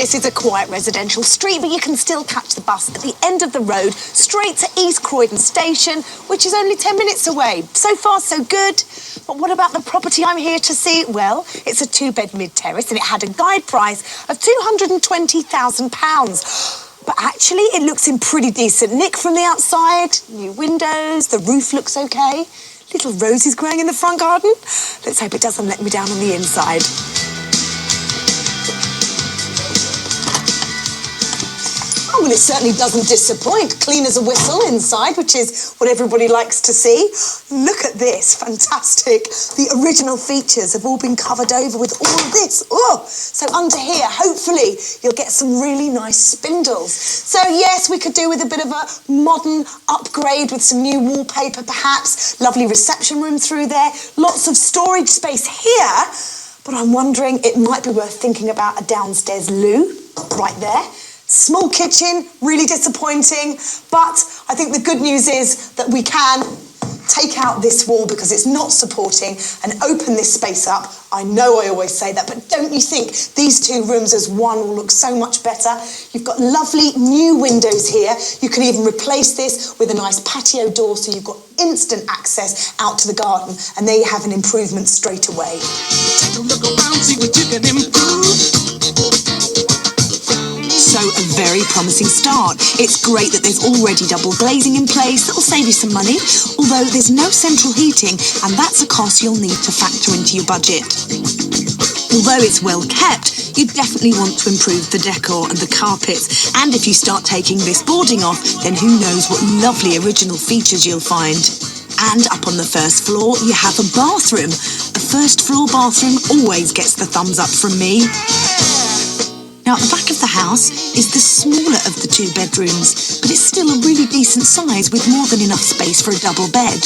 this is a quiet residential street, but you can still catch the bus at the end of the road straight to East Croydon Station, which is only 10 minutes away. So far, so good. But what about the property I'm here to see? Well, it's a 2-bed mid-terrace and it had a guide price of £220,000. But actually, it looks in pretty decent nick from the outside. New windows, the roof looks okay. Little roses growing in the front garden. Let's hope it doesn't let me down on the inside. Oh, well, it certainly doesn't disappoint. Clean as a whistle inside, which is what everybody likes to see. Look at this, fantastic. The original features have all been covered over with all of this. Oh, so under here, hopefully, you'll get some really nice spindles. So yes, we could do with a bit of a modern upgrade with some new wallpaper, perhaps. Lovely reception room through there. Lots of storage space here. But I'm wondering, it might be worth thinking about a downstairs loo right there. Small kitchen, really disappointing, but I think the good news is that we can take out this wall because it's not supporting and open this space up. I know I always say that, but don't you think these two rooms as one will look so much better? You've got lovely new windows here. You can even replace this with a nice patio door so you've got instant access out to the garden, and there you have an improvement straight away. Take a look around, see what you can improve. So a very promising start. It's great that there's already double glazing in place. That'll save you some money, although there's no central heating, and that's a cost you'll need to factor into your budget. Although it's well kept, you definitely want to improve the decor and the carpets, and if you start taking this boarding off, then who knows what lovely original features you'll find. And up on the first floor, you have a bathroom. A first floor bathroom always gets the thumbs up from me. Now, at the back of the house is the smaller of the 2 bedrooms, but it's still a really decent size with more than enough space for a double bed.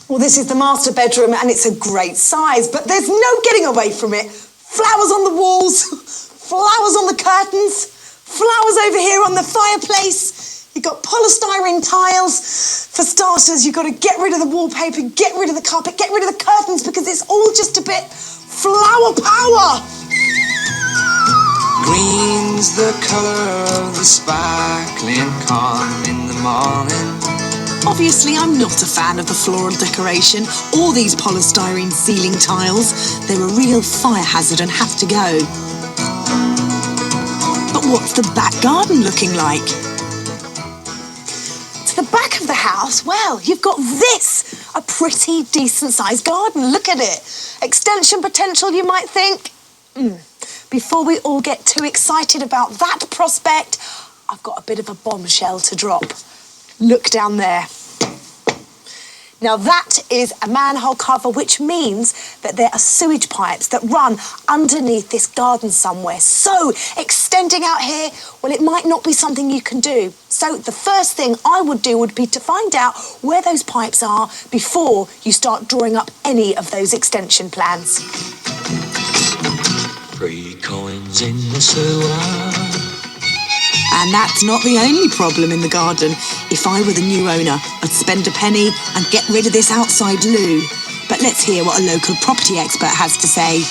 Well, this is the master bedroom and it's a great size, but there's no getting away from it. Flowers on the walls, flowers on the curtains, flowers over here on the fireplace. You've got polystyrene tiles. For starters, you've got to get rid of the wallpaper, get rid of the carpet, get rid of the curtains because it's all just a bit flower power. Green's the colour of the sparkling corn in the morning. Obviously, I'm not a fan of the floral decoration or these polystyrene ceiling tiles. They're a real fire hazard and have to go. But what's the back garden looking like? To the back of the house, well, you've got this, a pretty decent-sized garden. Look at it. Extension potential, you might think. Before we all get too excited about that prospect, I've got a bit of a bombshell to drop. Look down there. Now that is a manhole cover, which means that there are sewage pipes that run underneath this garden somewhere. So extending out here, well, it might not be something you can do. So the first thing I would do would be to find out where those pipes are before you start drawing up any of those extension plans. 3 coins in the sewer. And that's not the only problem in the garden. If I were the new owner, I'd spend a penny and get rid of this outside loo. But let's hear what a local property expert has to say.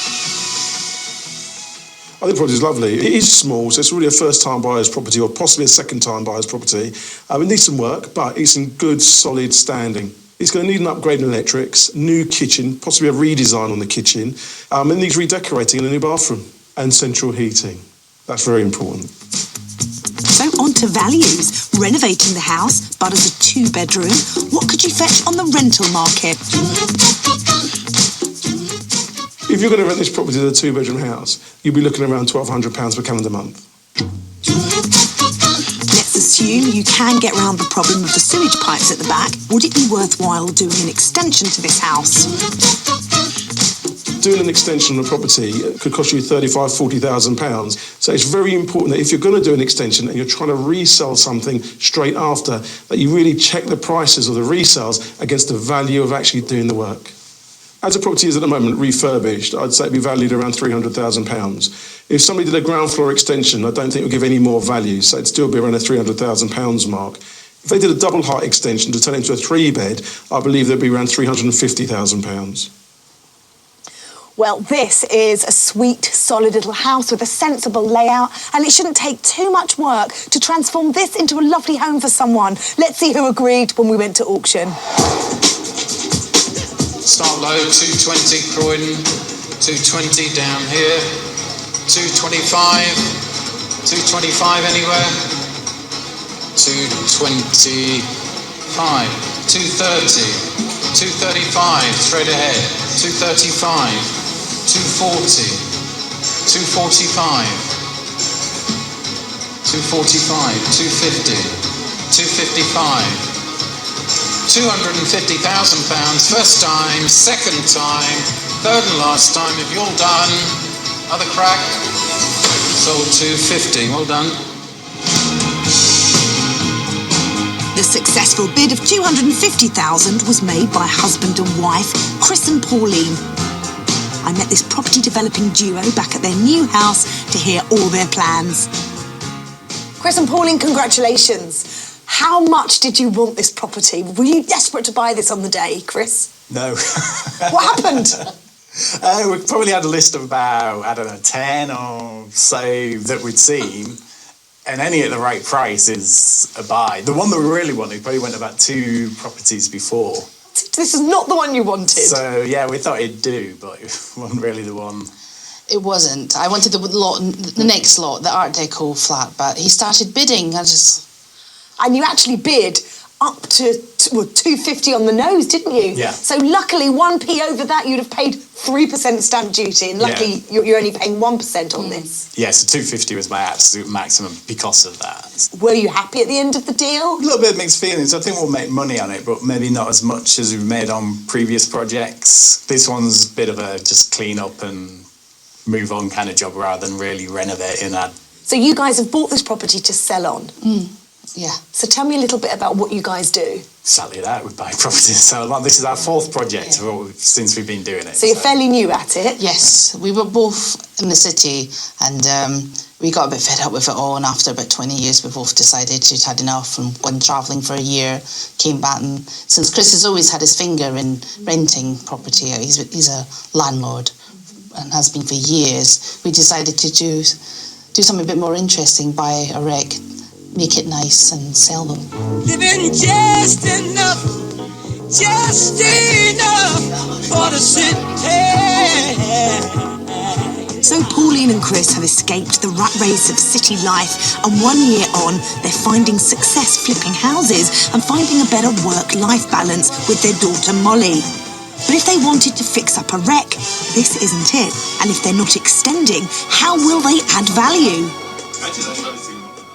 I think the property is lovely. It is small, so it's really a first-time buyer's property or possibly a second-time buyer's property. It needs some work, but it's in good, solid standing. It's going to need an upgrade in electrics, new kitchen, possibly a redesign on the kitchen. It needs redecorating and a new bathroom and central heating. That's very important. So on to values. Renovating the house, but as a 2-bedroom, what could you fetch on the rental market? If you're going to rent this property as a 2-bedroom house, you'll be looking around £1,200 per calendar month. Let's assume you can get round the problem of the sewage pipes at the back. Would it be worthwhile doing an extension to this house? Doing an extension on a property could cost you £35,000, £40,000. So it's very important that if you're going to do an extension and you're trying to resell something straight after, that you really check the prices of the resales against the value of actually doing the work. As a property is at the moment refurbished, I'd say it'd be valued around £300,000. If somebody did a ground floor extension, I don't think it would give any more value, so it'd still be around the £300,000 mark. If they did a double height extension to turn it into a 3-bed, I believe there'd be around £350,000. Well, this is a sweet, solid little house with a sensible layout, and it shouldn't take too much work to transform this into a lovely home for someone. Let's see who agreed when we went to auction. Start low, 220 Croydon, 220 down here, 225, 225 anywhere, 225, 230, 235, straight ahead, 235, 240, 245, 245, 250, 255, £250,000, first time, second time, third and last time. If you're all done, other crack, sold 250, well done. The successful bid of £250,000 was made by husband and wife, Chris and Pauline. I met this property developing duo back at their new house to hear all their plans. Chris and Pauline, congratulations. How much did you want this property? Were you desperate to buy this on the day, Chris? No. What happened? We probably had a list of about, 10 or so that we'd seen. And any at the right price is a buy. The one that we really wanted probably went about 2 properties before. This is not the one you wanted. So, yeah, we thought it'd do, but it wasn't really the one. It wasn't. I wanted the next lot, the Art Deco flat, but he started bidding. And you actually bid up to 250 on the nose, didn't you? Yeah. So luckily, 1p over that, you'd have paid 3% stamp duty, and luckily you're only paying 1% on this. Yeah, so 250 was my absolute maximum because of that. Were you happy at the end of the deal? A little bit of mixed feelings. I think we'll make money on it, but maybe not as much as we've made on previous projects. This one's a bit of a just clean up and move on kind of job rather than really renovating. So you guys have bought this property to sell on? Yeah. So tell me a little bit about what you guys do. Exactly that, we buy property and sell them. This is our 4th project since we've been doing it. So you're fairly new at it? Yes, we were both in the city and we got a bit fed up with it all, and after about 20 years we both decided we'd had enough and went travelling for a year, came back, and since Chris has always had his finger in renting property, he's a landlord and has been for years, we decided to do something a bit more interesting, buy a wreck, make it nice and sell them. Living just enough for the city. So Pauline and Chris have escaped the rat race of city life, and 1 year on, they're finding success flipping houses and finding a better work-life balance with their daughter Molly. But if they wanted to fix up a wreck, this isn't it. And if they're not extending, how will they add value?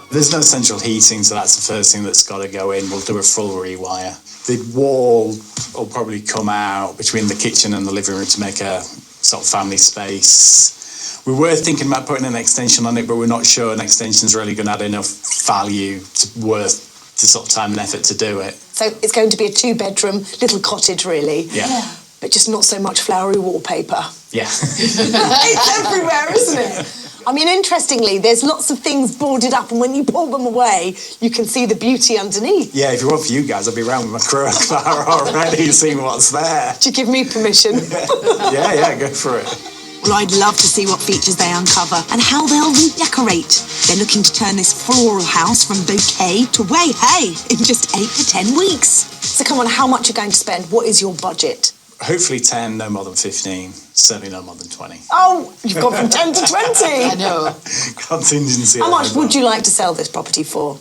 There's no central heating, so that's the first thing that's got to go in. We'll do a full rewire. The wall will probably come out between the kitchen and the living room to make a sort of family space. We were thinking about putting an extension on it, but we're not sure an extension's really going to add enough value worth the sort of time and effort to do it. So it's going to be a 2-bedroom little cottage, really? Yeah. But just not so much flowery wallpaper. Yeah. It's everywhere, isn't it? I mean, interestingly, there's lots of things boarded up, and when you pull them away, you can see the beauty underneath. Yeah, if you want for you guys, I'll be around with my crowbar already, seeing what's there. Do you give me permission? Yeah, go for it. Well, I'd love to see what features they uncover and how they'll redecorate. They're looking to turn this floral house from bouquet to way hey in just 8 to 10 weeks. So come on, how much are you going to spend? What is your budget? Hopefully 10, no more than 15, certainly no more than 20. Oh, you've gone from 10 to 20. I know. Contingency. How much would you like to sell this property for?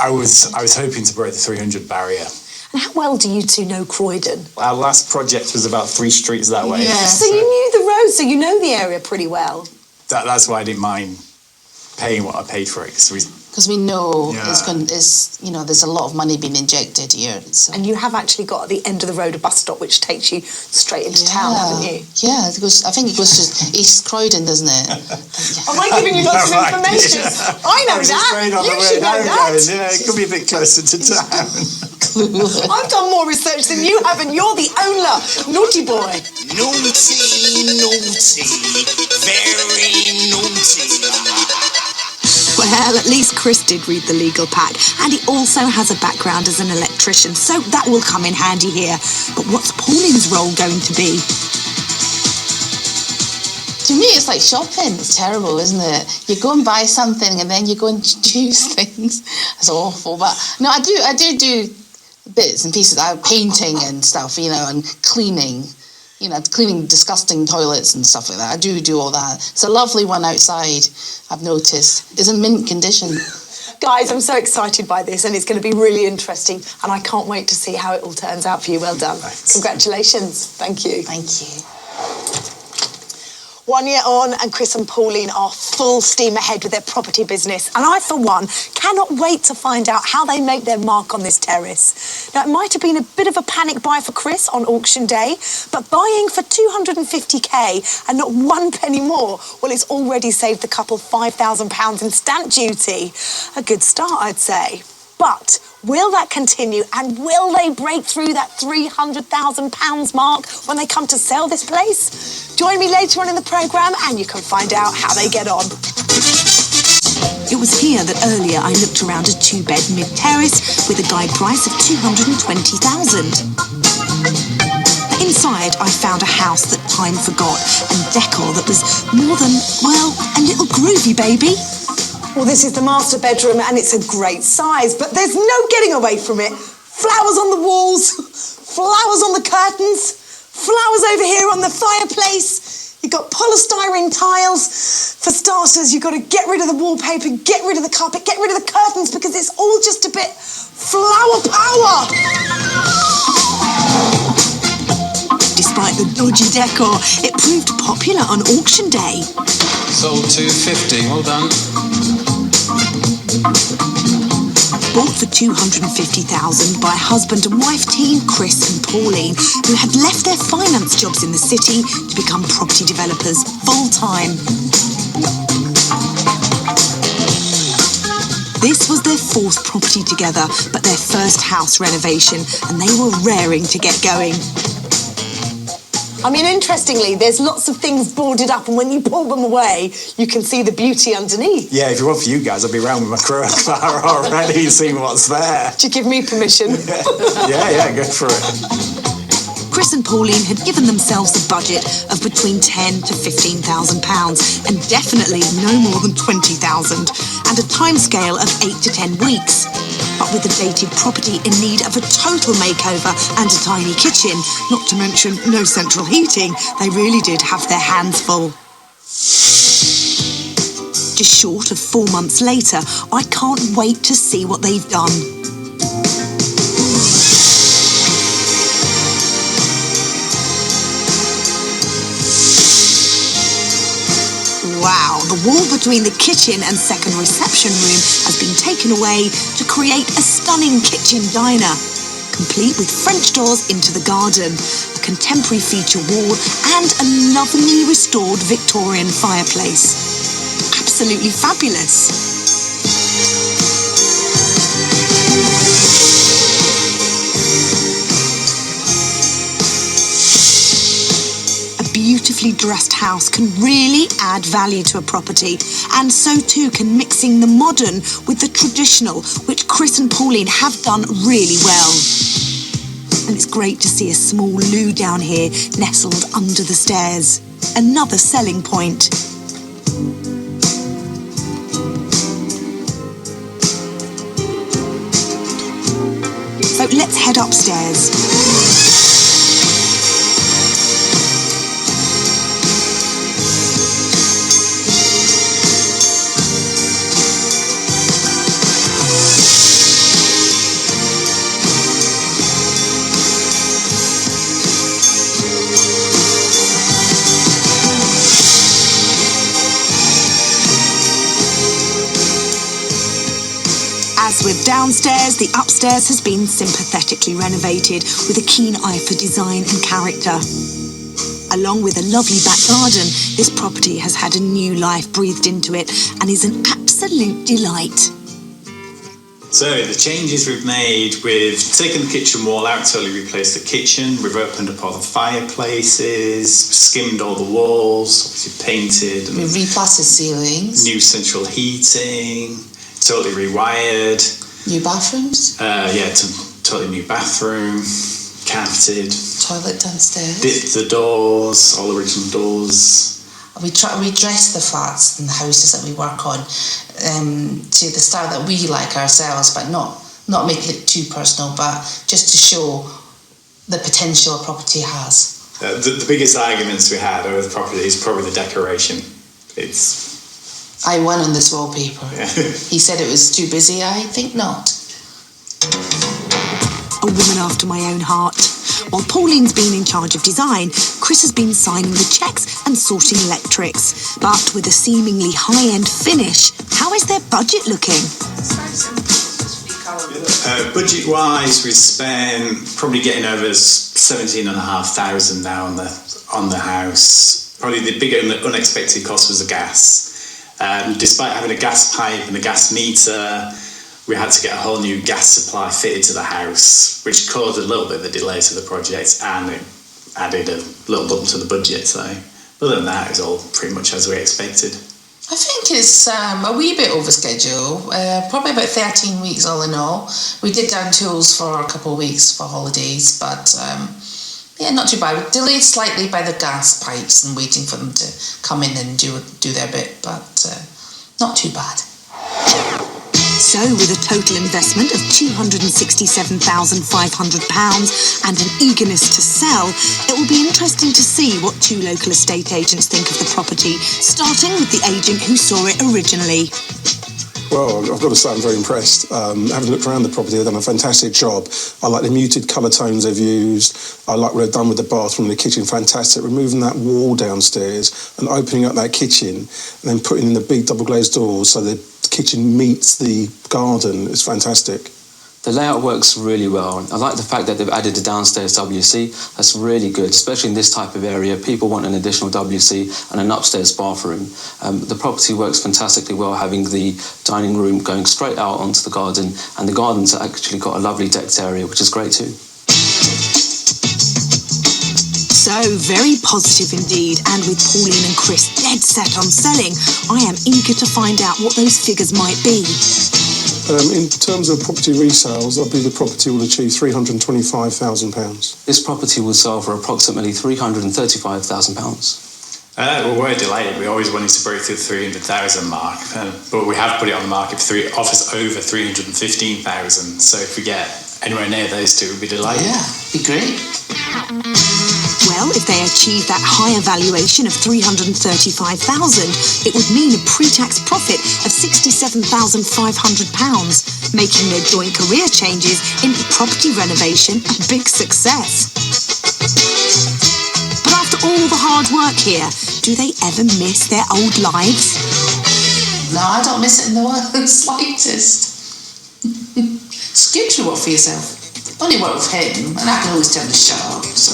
I was hoping to break the 300 barrier. And how well do you two know Croydon? Our last project was about 3 streets that way. Yeah. So you knew the road, so you know the area pretty well. That's why I didn't mind paying what I paid for it. Because we know Yeah. there's a lot of money being injected here. So. And you have actually got at the end of the road a bus stop which takes you straight into town, haven't you? Yeah, I think it goes to East Croydon, doesn't it? Am I giving you lots of information? I know that. You should know that. Yeah, it could be a bit closer to town. I've done more research than you have, and you're the owner. Naughty boy. Naughty, very naughty. Well, at least Chris did read the legal pack, and he also has a background as an electrician, so that will come in handy here. But what's Pauline's role going to be? To me, it's like shopping. It's terrible, isn't it? You go and buy something and then you go and choose things. It's awful. But no, I do bits and pieces. Painting and stuff, you know, and cleaning. You know, cleaning disgusting toilets and stuff like that. I do all that. It's a lovely one outside, I've noticed. It's in mint condition. Guys, I'm so excited by this and it's going to be really interesting and I can't wait to see how it all turns out for you. Well done. Thanks. Congratulations. Thank you. Thank you. 1 year on and Chris and Pauline are full steam ahead with their property business and I, for one, cannot wait to find out how they make their mark on this terrace. Now, it might have been a bit of a panic buy for Chris on auction day, but buying for 250k and not 1 penny more, well, it's already saved the couple £5,000 in stamp duty. A good start, I'd say. But will that continue and will they break through that £300,000 mark when they come to sell this place? Join me later on in the programme and you can find out how they get on. It was here that earlier I looked around a 2-bed mid-terrace with a guide price of $220,000. Inside, I found a house that time forgot and decor that was more than, well, a little groovy, baby. Well, this is the master bedroom and it's a great size, but there's no getting away from it. Flowers on the walls, flowers on the curtains, flowers over here on the fireplace. You've got polystyrene tiles. For starters, you've got to get rid of the wallpaper, get rid of the carpet, get rid of the curtains because it's all just a bit flower power. Despite the dodgy decor, it proved popular on auction day. Sold 250. Well done. Bought for $250,000 by husband and wife team Chris and Pauline, who had left their finance jobs in the city to become property developers full-time. This was their 4th property together, but their first house renovation, and they were raring to get going. I mean, interestingly, there's lots of things boarded up and when you pull them away, you can see the beauty underneath. Yeah, if it weren't for you guys, I'd be around with my crowbar already seeing what's there. Do you give me permission? Yeah, go for it. Chris and Pauline had given themselves a budget of between £10,000 to £15,000 and definitely no more than £20,000 and a timescale of 8 to 10 weeks. But with a dated property in need of a total makeover and a tiny kitchen, not to mention no central heating, they really did have their hands full. Just short of 4 months later, I can't wait to see what they've done. Wow, the wall between the kitchen and second reception room has been taken away to create a stunning kitchen diner, complete with French doors into the garden, a contemporary feature wall and a lovingly restored Victorian fireplace. Absolutely fabulous. Beautifully dressed house can really add value to a property, and so too can mixing the modern with the traditional, which Chris and Pauline have done really well. And it's great to see a small loo down here nestled under the stairs. Another selling point. So let's head upstairs. As with downstairs, the upstairs has been sympathetically renovated with a keen eye for design and character. Along with a lovely back garden, this property has had a new life breathed into it and is an absolute delight. So the changes we've made, we've taken the kitchen wall out, totally replaced the kitchen, we've opened up all the fireplaces, skimmed all the walls, obviously painted. We replastered ceilings. New central heating, totally rewired. New bathrooms. Totally new bathroom, carpeted. Toilet downstairs. Dipped the doors, all original doors. We dress the flats and the houses that we work on to the style that we like ourselves, but not making it too personal, but just to show the potential a property has. The biggest arguments we had over the property is probably the decoration. I won on this wallpaper. Yeah. He said it was too busy. I think not. A woman after my own heart. While Pauline's been in charge of design, Chris has been signing the checks and sorting electrics. But with a seemingly high-end finish, how is their budget looking? Budget-wise, we spent probably getting over 17,500 now on the house. Probably the big unexpected cost was the gas. Despite having a gas pipe and a gas meter, we had to get a whole new gas supply fitted to the house, which caused a little bit of a delay to the project, and it added a little bump to the budget. So other than that, it was all pretty much as we expected. I think it's a wee bit over schedule, probably about 13 weeks all in all. We did down tools for a couple of weeks for holidays, but yeah, not too bad. Delayed slightly by the gas pipes and waiting for them to come in and do their bit, but not too bad. So, with a total investment of £267,500 and an eagerness to sell, it will be interesting to see what two local estate agents think of the property, starting with the agent who saw it originally. Well, I've got to say I'm very impressed. Having looked around the property, they've done a fantastic job. I like the muted colour tones they've used. I like what they've done with the bathroom and the kitchen, fantastic. Removing that wall downstairs and opening up that kitchen and then putting in the big double glazed doors so the kitchen meets the garden is fantastic. The layout works really well. I like the fact that they've added a downstairs WC. That's really good, especially in this type of area. People want an additional WC and an upstairs bathroom. The property works fantastically well, having the dining room going straight out onto the garden, and the garden's actually got a lovely decked area, which is great too. So, very positive indeed, and with Pauline and Chris dead set on selling, I am eager to find out what those figures might be. In terms of property resales, I believe the property will achieve £325,000. This property will sell for approximately £335,000. Well, we're delayed. We always wanted to break through the 300,000 mark, but we have put it on the market for offers over 315,000. So if we get anywhere near those two, we'd be delighted. Yeah, be great. Well, if they achieve that higher valuation of £335,000, it would mean a pre-tax profit of £67,500, making their joint career changes into property renovation a big success. But after all the hard work here, do they ever miss their old lives? No, I don't miss it in the slightest. It's good to work for yourself. Only work with him, and I can always tell him to shut up, so...